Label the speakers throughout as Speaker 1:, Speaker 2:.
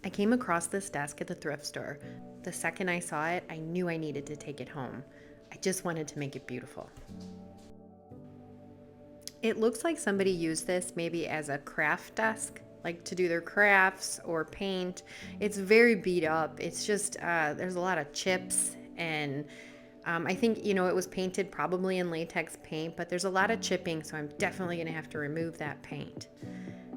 Speaker 1: I came across this desk at the thrift store. The second I saw it, I knew I needed to take it home. I just wanted to make it beautiful. It looks like somebody used this maybe as a craft desk, like to do their crafts or paint. It's very beat up. It's just, there's a lot of chips and I think, it was painted probably in latex paint, but there's a lot of chipping, so I'm definitely going to have to remove that paint.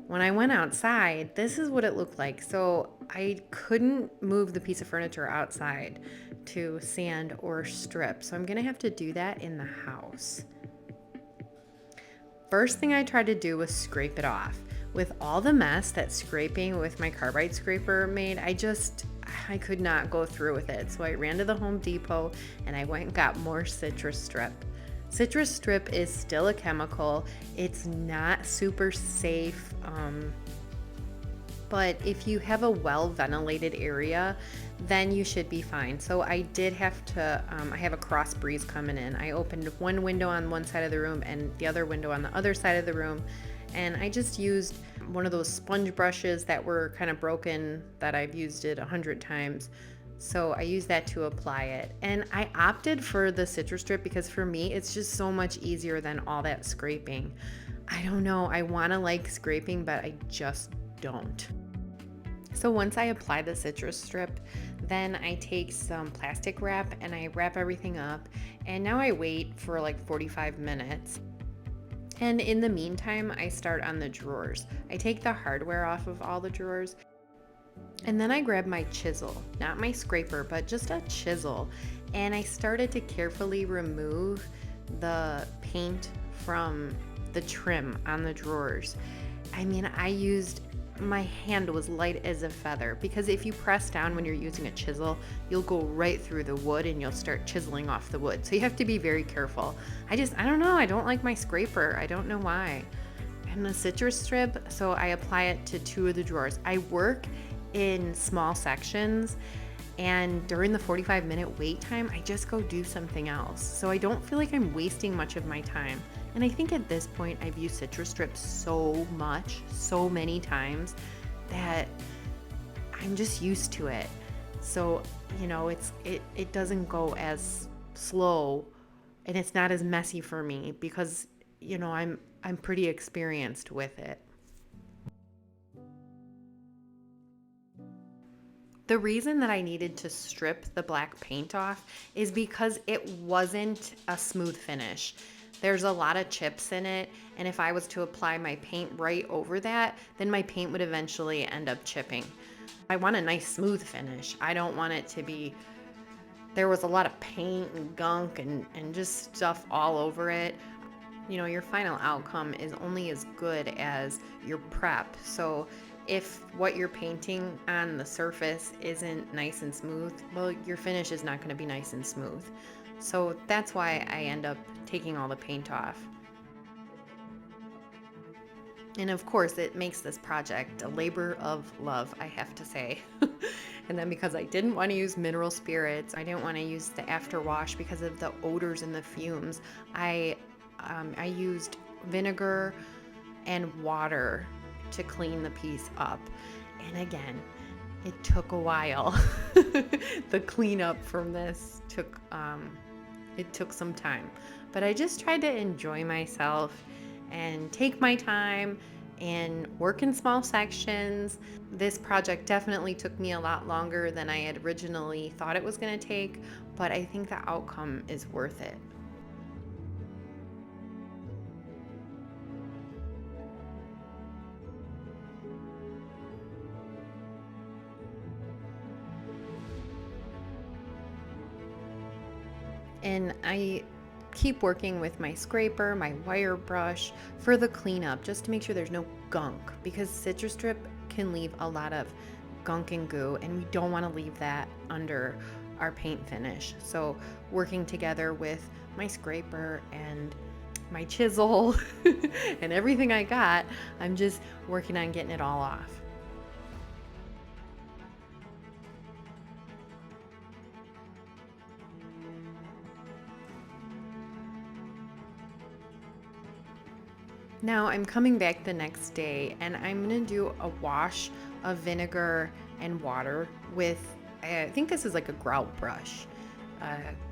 Speaker 1: When I went outside, this is what it looked like. So I couldn't move the piece of furniture outside to sand or strip. So I'm going to have to do that in the house. First thing I tried to do was scrape it off. With all the mess that scraping with my carbide scraper made, I could not go through with it. So I ran to the Home Depot and I went and got more Citristrip. Citristrip is still a chemical. It's not super safe, but if you have a well-ventilated area, then you should be fine. So I did have to, I have a cross breeze coming in. I opened one window on one side of the room and the other window on the other side of the room. And I just used one of those sponge brushes that were kind of broken that I've used it 100 times. So I use that to apply it. And I opted for the Citristrip because for me, it's just so much easier than all that scraping. I don't know, I wanna like scraping, but I just don't. So once I apply the Citristrip, then I take some plastic wrap and I wrap everything up. And now I wait for like 45 minutes. And in the meantime, I start on the drawers. I take the hardware off of all the drawers. And then I grabbed my chisel, not my scraper, but just a chisel. And I started to carefully remove the paint from the trim on the drawers. I mean, my hand was light as a feather because if you press down when you're using a chisel, you'll go right through the wood and you'll start chiseling off the wood. So you have to be very careful. I don't know. I don't like my scraper. I don't know why. And the Citristrip, so I apply it to 2 of the drawers. I work in small sections and during the 45-minute wait time, I just go do something else. So I don't feel like I'm wasting much of my time. And I think at this point I've used Citristrip so much, so many times that I'm just used to it. So, it doesn't go as slow and it's not as messy for me because, I'm pretty experienced with it. The reason that I needed to strip the black paint off is because it wasn't a smooth finish. There's a lot of chips in it, and if I was to apply my paint right over that, then my paint would eventually end up chipping. I want a nice smooth finish. I don't want it to be, there was a lot of paint and gunk and just stuff all over it. Your final outcome is only as good as your prep. So if what you're painting on the surface isn't nice and smooth, well, your finish is not going to be nice and smooth. So that's why I end up taking all the paint off. And of course, it makes this project a labor of love, I have to say. And then because I didn't want to use mineral spirits, I didn't want to use the afterwash because of the odors and the fumes, I used vinegar and water to clean the piece up. And again, it took a while. The cleanup from this took some time, but I just tried to enjoy myself and take my time and work in small sections. This project definitely took me a lot longer than I had originally thought it was going to take, but I think the outcome is worth it. And I keep working with my scraper, my wire brush for the cleanup, just to make sure there's no gunk, because Citristrip can leave a lot of gunk and goo, and we don't want to leave that under our paint finish. So working together with my scraper and my chisel and everything I got, I'm just working on getting it all off. Now I'm coming back the next day and I'm gonna do a wash of vinegar and water with, I think this is like a grout brush,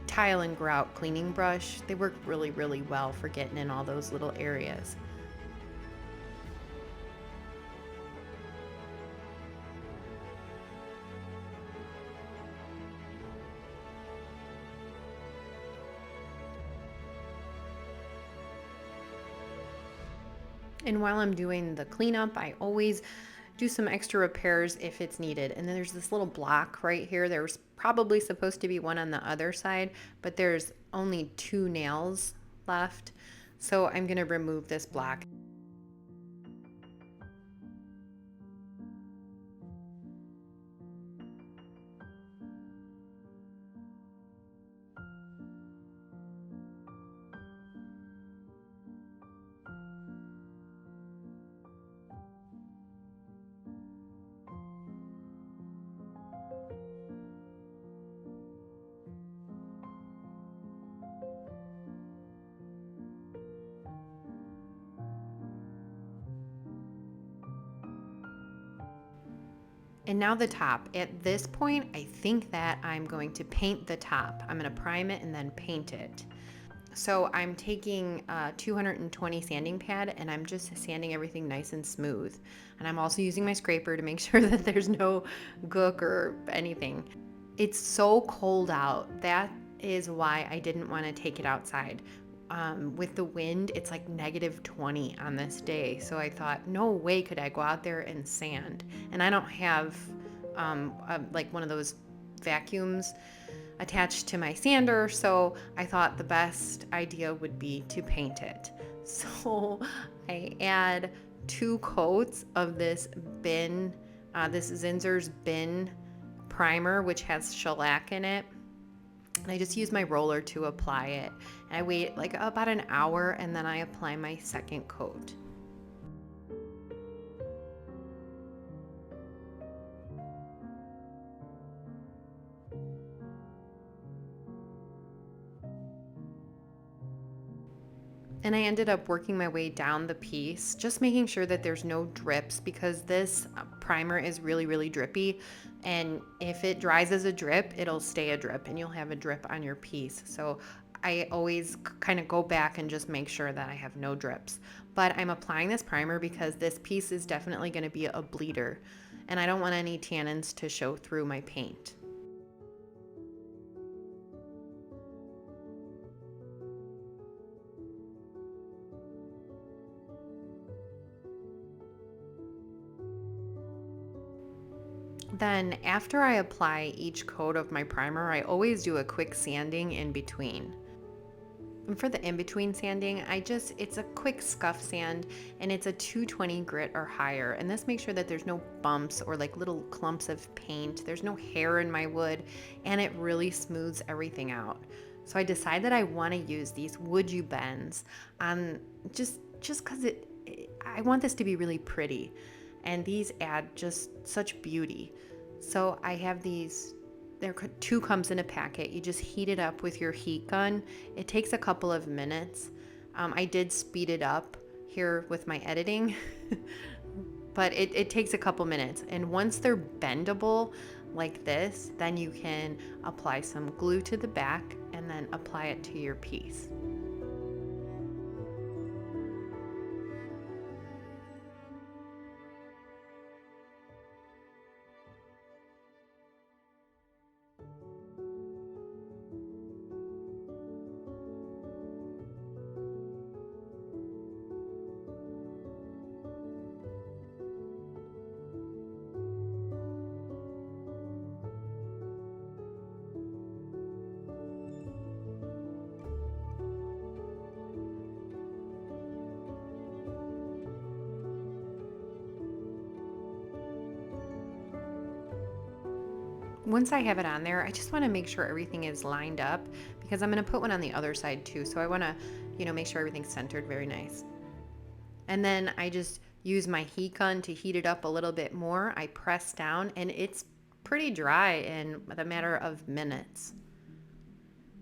Speaker 1: tile and grout cleaning brush. They work really, really well for getting in all those little areas. And while I'm doing the cleanup, I always do some extra repairs if it's needed. And then there's this little block right here. There's probably supposed to be one on the other side, but there's only 2 nails left. So I'm going to remove this block. And now the top. At this point, I think that I'm going to paint the top. I'm going to prime it and then paint it. So I'm taking a 220 sanding pad and I'm just sanding everything nice and smooth. And I'm also using my scraper to make sure that there's no gook or anything. It's so cold out. That is why I didn't want to take it outside. With the wind, it's like -20 on this day. So I thought, no way could I go out there and sand. And I don't have like one of those vacuums attached to my sander. So I thought the best idea would be to paint it. So I add 2 coats of this bin, this Zinssers bin primer, which has shellac in it. And I just use my roller to apply it. And I wait like about an hour and then I apply my second coat. And I ended up working my way down the piece, just making sure that there's no drips because this primer is really, really drippy. And if it dries as a drip, it'll stay a drip and you'll have a drip on your piece. So I always kind of go back and just make sure that I have no drips. But I'm applying this primer because this piece is definitely going to be a bleeder. And I don't want any tannins to show through my paint. Then after I apply each coat of my primer, I always do a quick sanding in between. And for the in-between sanding, it's a quick scuff sand and it's a 220 grit or higher. And this makes sure that there's no bumps or like little clumps of paint. There's no hair in my wood and it really smooths everything out. So I decide that I want to use these WoodUBends on just because I want this to be really pretty. And these add just such beauty. So I have these, there 2 comes in a packet. You just heat it up with your heat gun. It takes a couple of minutes. I did speed it up here with my editing, but it takes a couple minutes. And once they're bendable like this, then you can apply some glue to the back and then apply it to your piece. Once I have it on there, I just want to make sure everything is lined up because I'm going to put one on the other side too. So I want to, make sure everything's centered very nice. And then I just use my heat gun to heat it up a little bit more. I press down and it's pretty dry in a matter of minutes.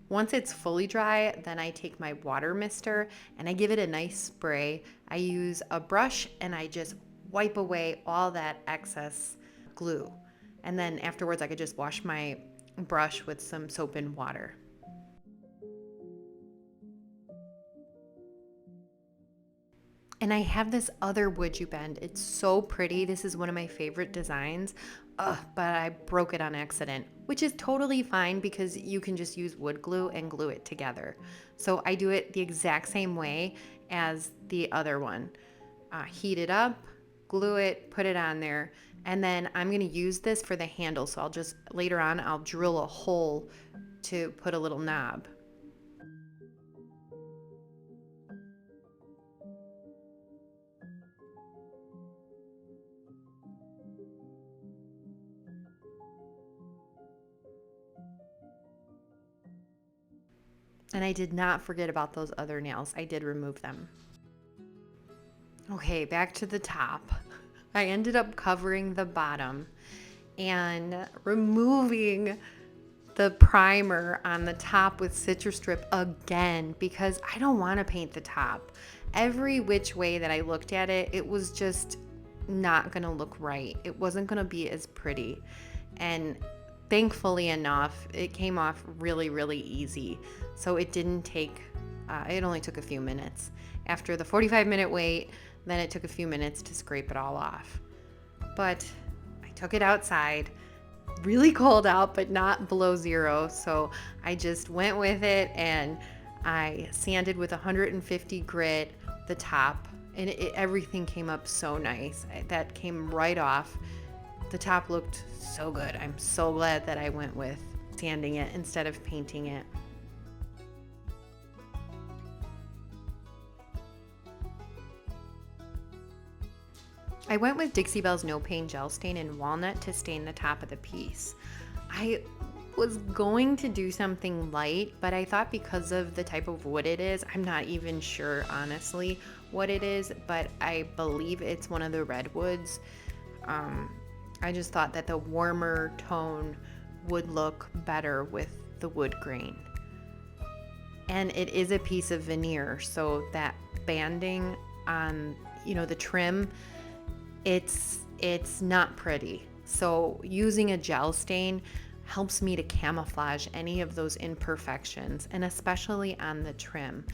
Speaker 1: Once it's fully dry, then I take my water mister and I give it a nice spray. I use a brush and I just wipe away all that excess glue. And then afterwards I could just wash my brush with some soap and water. And I have this other WoodUBend. It's so pretty. This is one of my favorite designs. But I broke it on accident, which is totally fine because you can just use wood glue and glue it together. So I do it the exact same way as the other one. Heat it up, glue it, put it on there, and then I'm going to use this for the handle. So I'll just, later on, I'll drill a hole to put a little knob. And I did not forget about those other nails. I did remove them. Okay, back to the top. I ended up covering the bottom and removing the primer on the top with Citristrip again because I don't want to paint the top. Every which way that I looked at it, it was just not going to look right. It wasn't going to be as pretty. And thankfully enough, it came off really, really easy. So it didn't take, it only took a few minutes. After the 45-minute wait, then it took a few minutes to scrape it all off. But I took it outside, really cold out, but not below zero. So I just went with it and I sanded with 150 grit the top, and everything came up so nice. That came right off. The top looked so good. I'm so glad that I went with sanding it instead of painting it. I went with Dixie Bell's No Pain Gel Stain in Walnut to stain the top of the piece. I was going to do something light, but I thought because of the type of wood it is, I'm not even sure honestly what it is, but I believe it's one of the redwoods. I just thought that the warmer tone would look better with the wood grain. And it is a piece of veneer, so that banding on, the trim, it's not pretty. So using a gel stain helps me to camouflage any of those imperfections, and especially on the trim.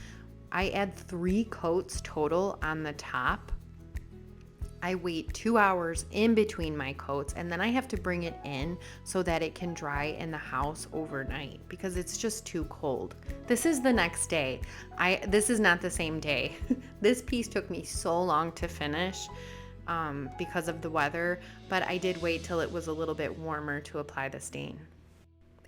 Speaker 1: I add 3 coats total on the top. I wait 2 hours in between my coats, and then I have to bring it in so that it can dry in the house overnight because it's just too cold. This is the next day. This is not the same day. This piece took me so long to finish because of the weather, but I did wait till it was a little bit warmer to apply the stain.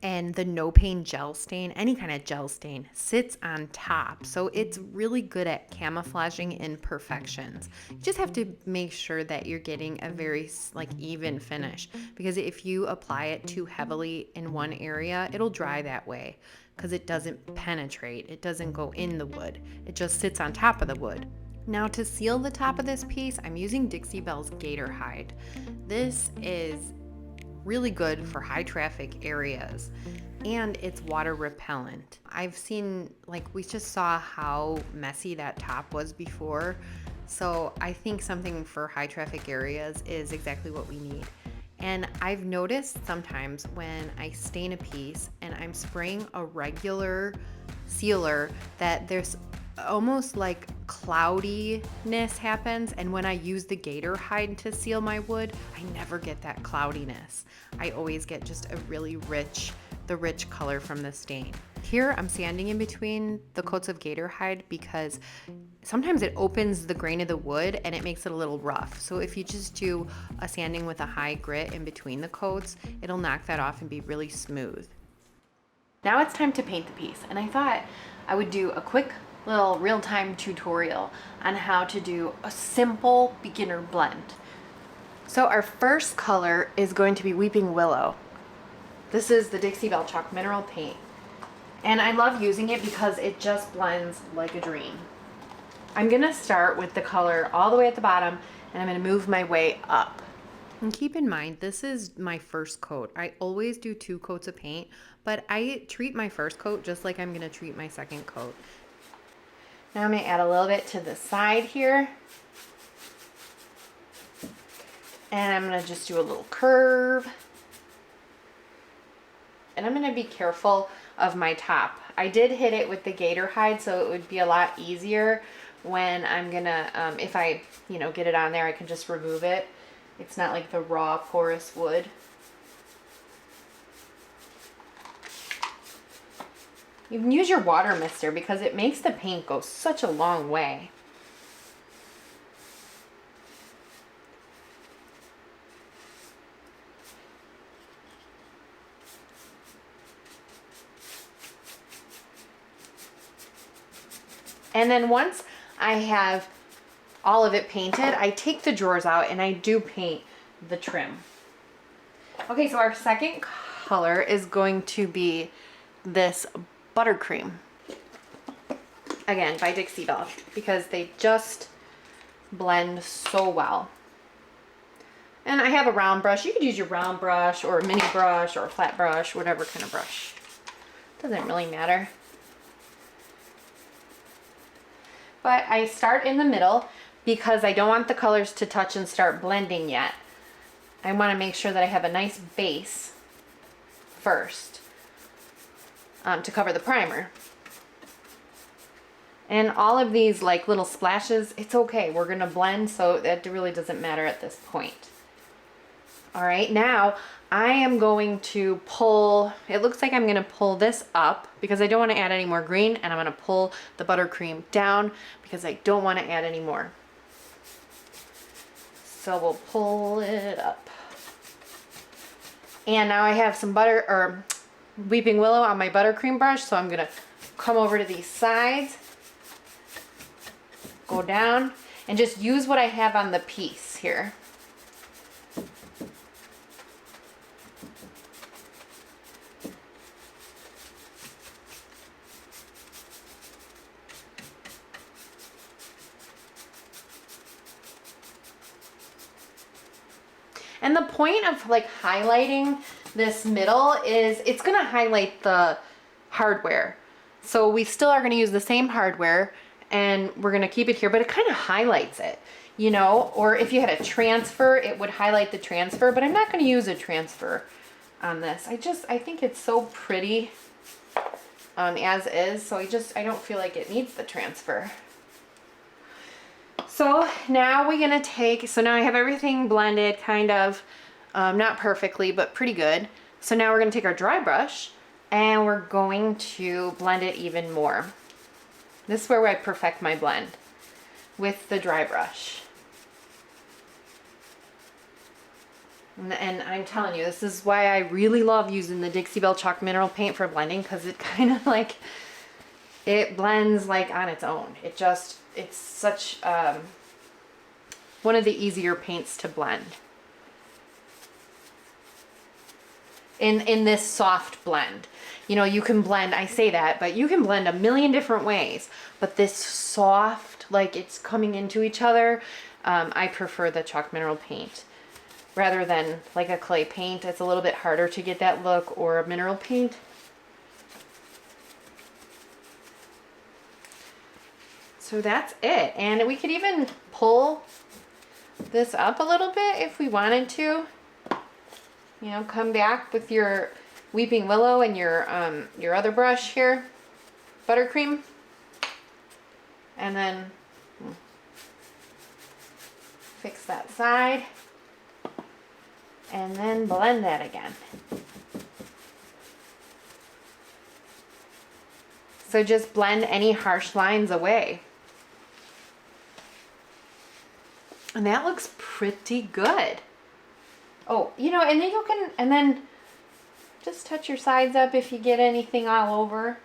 Speaker 1: And the No Pain Gel Stain, any kind of gel stain, sits on top. So it's really good at camouflaging imperfections. You just have to make sure that you're getting a very even finish, because if you apply it too heavily in one area, it'll dry that way because it doesn't penetrate. It doesn't go in the wood. It just sits on top of the wood. Now to seal the top of this piece, I'm using Dixie Bell's Gator Hide. This is really good for high traffic areas, and it's water repellent. I've seen, we just saw how messy that top was before, so I think something for high traffic areas is exactly what we need. And I've noticed sometimes when I stain a piece and I'm spraying a regular sealer that there's almost like cloudiness happens, and when I use the Gator Hide to seal my wood, I never get that cloudiness. I always get just a really rich color from the stain. Here I'm sanding in between the coats of Gator Hide because sometimes it opens the grain of the wood and it makes it a little rough. So if you just do a sanding with a high grit in between the coats, it'll knock that off and be really smooth. Now it's time to paint the piece, and I thought I would do a quick little real-time tutorial on how to do a simple beginner blend. So our first color is going to be Weeping Willow. This is the Dixie Bell Chalk Mineral Paint, and I love using it because it just blends like a dream. I'm gonna start with the color all the way at the bottom, and I'm gonna move my way up. And keep in mind, this is my first coat. I always do 2 coats of paint, but I treat my first coat just like I'm gonna treat my second coat. Now I'm going to add a little bit to the side here. And I'm going to just do a little curve. and I'm gonna be careful of my top. I did hit it with the gator hide, so it would be a lot easier when I'm gonna, if I, you know, get it on there, I can just remove it. It's not like the raw porous wood. You can use your water mister because it makes the paint go such a long way. And then once I have all of it painted, I take the drawers out and I do paint the trim. Okay, so our second color is going to be this buttercream. Again, by Dixie Bell, because they just blend so well. And I have a round brush. You could use your round brush or a mini brush or a flat brush, whatever kind of brush. Doesn't really matter. But I start in the middle because I don't want the colors to touch and start blending yet. I want to make sure that I have a nice base first to cover the primer. And all of these like little splashes, it's okay. We're going to blend, so that really doesn't matter at this point. All right, now I am going to pull, it looks like I'm going to pull this up because I don't want to add any more green, and I'm going to pull the buttercream down because I don't want to add any more. So we'll pull it up. And now I have some weeping willow on my buttercream brush, so I'm going to come over to these sides, go down, and just use what I have on the piece here. And the point of like highlighting this middle is it's going to highlight the hardware. So we still are going to use the same hardware and we're going to keep it here, but it kind of highlights it, you know, or if you had a transfer, it would highlight the transfer, but I'm not going to use a transfer on this. I think it's so pretty as is. So I don't feel like it needs the transfer. So now we're gonna so now I have everything blended kind of, not perfectly, but pretty good. So now we're gonna take our dry brush and we're going to blend it even more. This is where I perfect my blend with the dry brush. And I'm telling you, this is why I really love using the Dixie Bell chalk mineral paint for blending, because it kind of like, it blends like on its own. It's such one of the easier paints to blend. In this soft blend. You know, you can blend, I say that, but you can blend a million different ways. But this soft, like it's coming into each other, I prefer the chalk mineral paint. Rather than like a clay paint, it's a little bit harder to get that look, or a mineral paint. So that's it. And we could even pull this up a little bit if we wanted to. You know, come back with your weeping willow and your other brush here, buttercream. And then fix that side. And then blend that again. So just blend any harsh lines away. And that looks pretty good. Oh, you know, and then and then just touch your sides up if you get anything all over.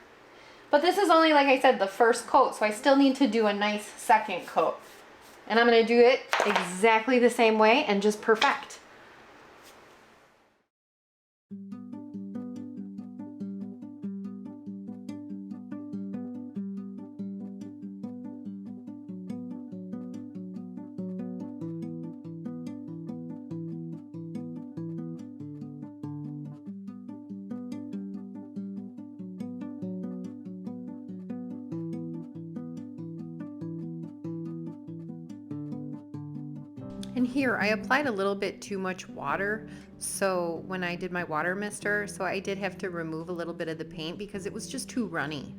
Speaker 1: But this is only, like I said, the first coat, so I still need to do a nice second coat. And I'm going to do it exactly the same way and just perfect. And here I applied a little bit too much water, so when I did my water mister, so I did have to remove a little bit of the paint because it was just too runny.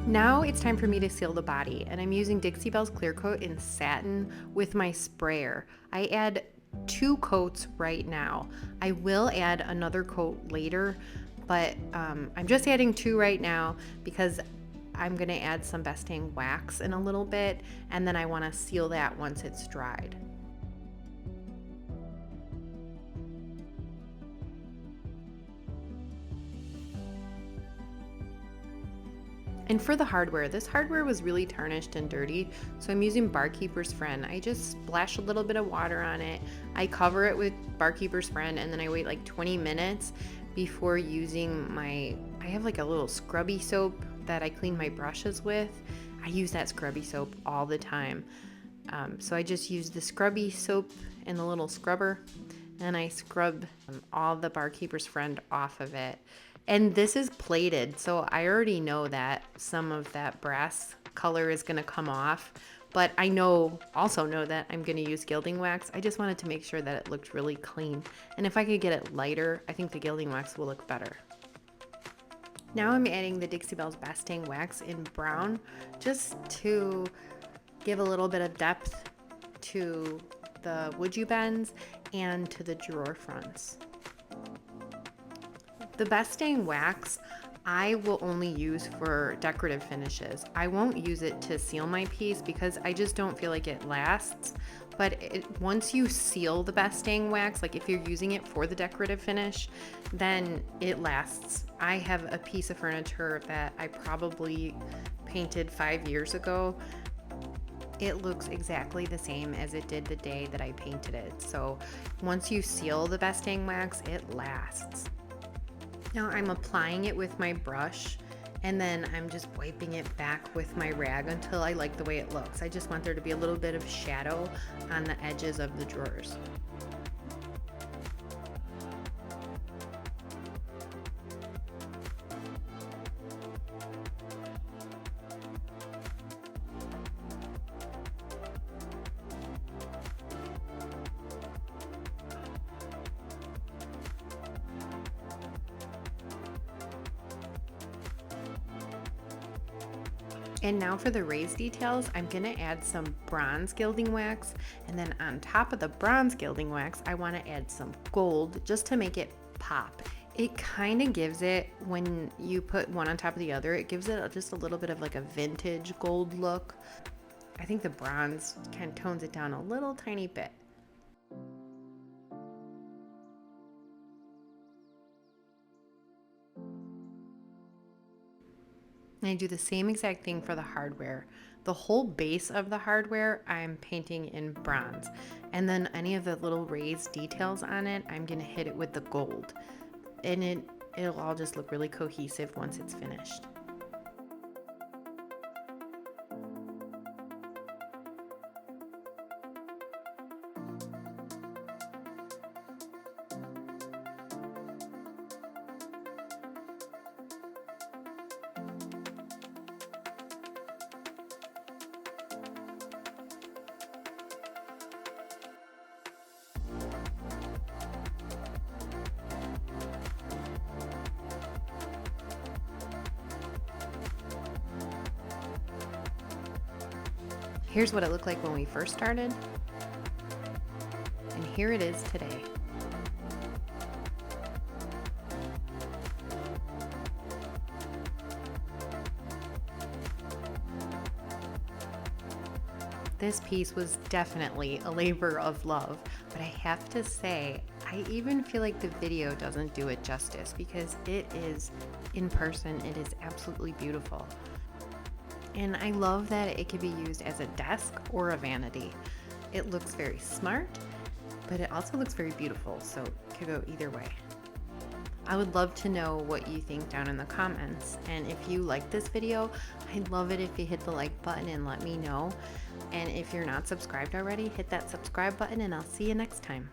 Speaker 1: Now it's time for me to seal the body, and I'm using Dixie Bell's clear coat in satin with my sprayer. I add 2 coats right now. I will add another coat later, but I'm just adding 2 right now because I'm gonna add some Bestang wax in a little bit, and then I wanna seal that once it's dried. And for the hardware, this hardware was really tarnished and dirty, so I'm using Barkeeper's Friend. I just splash a little bit of water on it, I cover it with Barkeeper's Friend, and then I wait like 20 minutes before using I have like a little scrubby soap that I clean my brushes with. I use that scrubby soap all the time. So I just use the scrubby soap and the little scrubber, and I scrub all the Barkeeper's Friend off of it. And this is plated, so I already know that some of that brass color is going to come off, but I also know that I'm going to use gilding wax. I just wanted to make sure that it looked really clean. And if I could get it lighter, I think the gilding wax will look better. Now I'm adding the Dixie Bell's Bestang wax in brown just to give a little bit of depth to the WoodUBends and to the drawer fronts. The Bestang wax I will only use for decorative finishes. I won't use it to seal my piece because I just don't feel like it lasts. But once you seal the Bestang wax, like if you're using it for the decorative finish, then it lasts. I have a piece of furniture that I probably painted 5 years ago. It looks exactly the same as it did the day that I painted it. So once you seal the Bestang wax, it lasts. Now I'm applying it with my brush, and then I'm just wiping it back with my rag until I like the way it looks. I just want there to be a little bit of shadow on the edges of the drawers. And now for the raised details, I'm gonna add some bronze gilding wax, and then on top of the bronze gilding wax, I wanna add some gold just to make it pop. It kind of gives it, when you put one on top of the other, it gives it just a little bit of like a vintage gold look. I think the bronze kind of tones it down a little tiny bit. And I do the same exact thing for the hardware. The whole base of the hardware I'm painting in bronze. And then any of the little raised details on it, I'm gonna hit it with the gold. And it'll all just look really cohesive once it's finished. Here's what it looked like when we first started, and here it is today. This piece was definitely a labor of love, but I have to say, I even feel like the video doesn't do it justice because it is, in person, it is absolutely beautiful. And I love that it can be used as a desk or a vanity. It looks very smart, but it also looks very beautiful, so it could go either way. I would love to know what you think down in the comments. And if you like this video, I'd love it if you hit the like button and let me know. And if you're not subscribed already, hit that subscribe button and I'll see you next time.